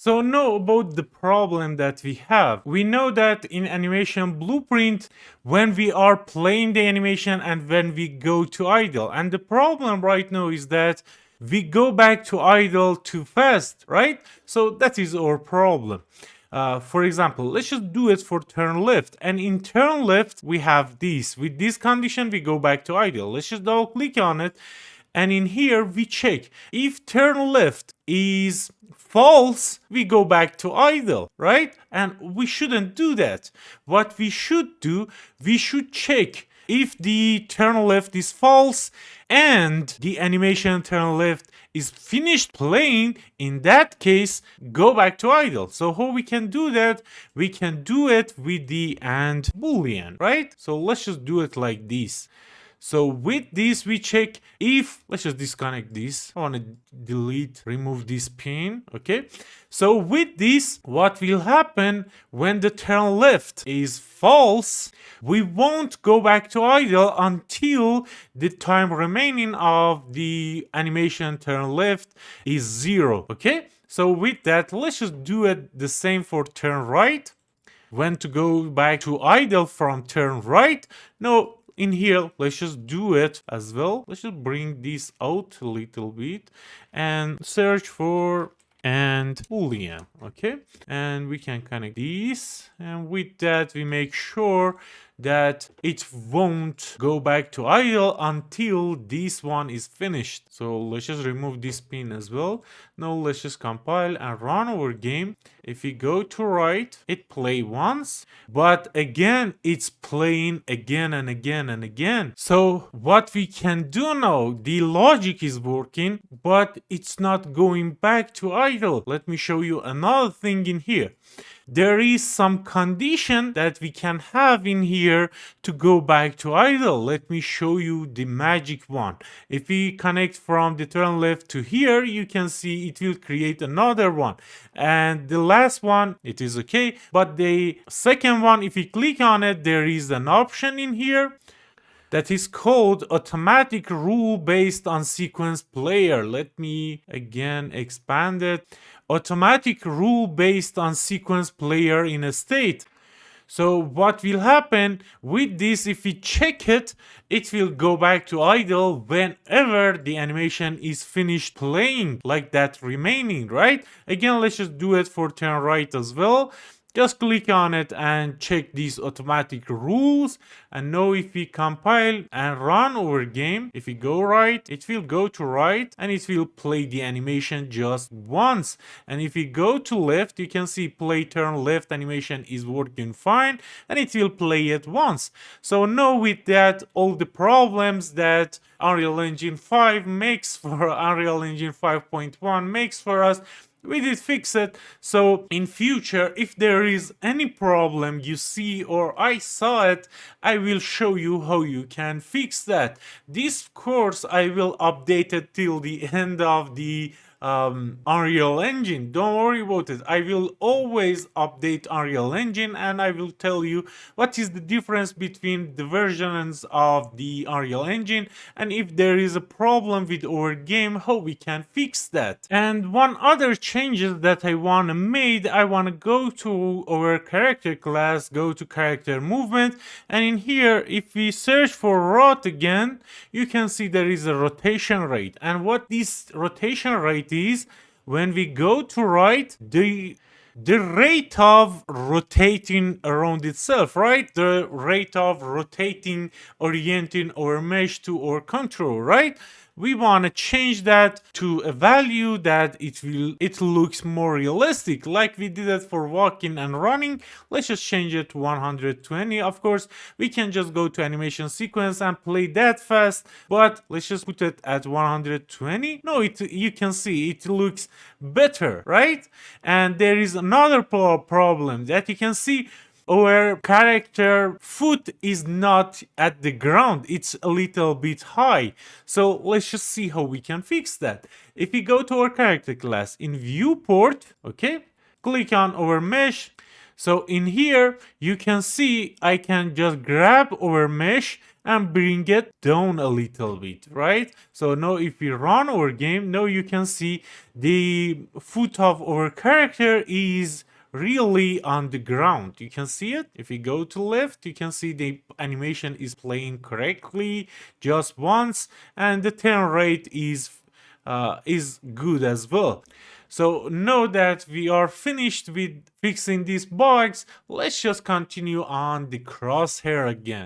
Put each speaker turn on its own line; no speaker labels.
So know about the problem that we have. We know that in animation blueprint, when we are playing the animation and when we go to idle, and the problem right now is that we go back to idle too fast, right? So that is our problem. For example, let's just do it for turn left. And in turn left, we have this. With this condition, we go back to idle. Let's just double click on it. And in here, we check if turn left is false, we go back to idle, right? And we shouldn't do that. What we should do, we should check if the turn left is false and the animation turn left is finished playing. In that case, go back to idle. So how we can do that? We can do it with the and boolean, right? So let's just do it like this. So with this, we check if, let's just disconnect this. I want to remove this pin, okay? So with this, what will happen when the turn left is false, we won't go back to idle until the time remaining of the animation turn left is 0, okay? So with that, let's just do it the same for turn right. When to go back to idle from turn right? No, in here, let's just do it as well. Let's just bring this out a little bit and search for and boolean, okay? And we can connect these, and with that we make sure that it won't go back to idle until this one is finished. So let's just remove this pin as well. Now let's just compile and run our game. If we go to right, it play once, but again it's playing again and again and again. So what we can do now, the logic is working, but it's not going back to idle. Let me show you another thing in here. There is some condition that we can have in here to go back to idle. Let me show you the magic one. If we connect from the turn left to here, you can see it will create another one. And the last one, it is okay. But the second one, if we click on it, there is an option in here that is called automatic rule based on sequence player. Let me again expand it. Automatic rule based on sequence player in a state. So what will happen with this, if we check it, it will go back to idle whenever the animation is finished playing, like that remaining, right? Again, let's just do it for turn right as well. Just click on it and check these automatic rules. And now if we compile and run our game, if we go right, it will go to right and it will play the animation just once. And if we go to left, you can see play turn left animation is working fine and it will play it once. So now with that, all the problems that Unreal Engine 5 makes for Unreal Engine 5.1 makes for us, we did fix it. So in future, if there is any problem you see or I saw it, I will show you how you can fix that. This course I will update it till the end of the Unreal Engine. Don't worry about it. I will always update Unreal Engine and I will tell you what is the difference between the versions of the Unreal Engine and if there is a problem with our game, how we can fix that. And one other changes that I want to make, I want to go to our character class, go to character movement, and in here if we search for rot again, you can see there is a rotation rate. And what this rotation rate is, when we go to right, the rate of rotating around itself, right? The rate of rotating, orienting our mesh to our control, right? We want to change that to a value that it looks more realistic, like we did it for walking and running. Let's just change it to 120. Of course, we can just go to animation sequence and play that fast, but let's just put it at 120. No, you can see it looks better, right? And there is another problem that you can see. Our character foot is not at the ground, it's a little bit high. So let's just see how we can fix that. If we go to our character class in viewport, okay, click on our mesh. So in here you can see I can just grab our mesh and bring it down a little bit, right? So now if we run our game, now you can see the foot of our character is really on the ground. You can see it. If you go to left, you can see the animation is playing correctly just once, and the turn rate is good as well. So now that we are finished with fixing these bugs, let's just continue on the crosshair again.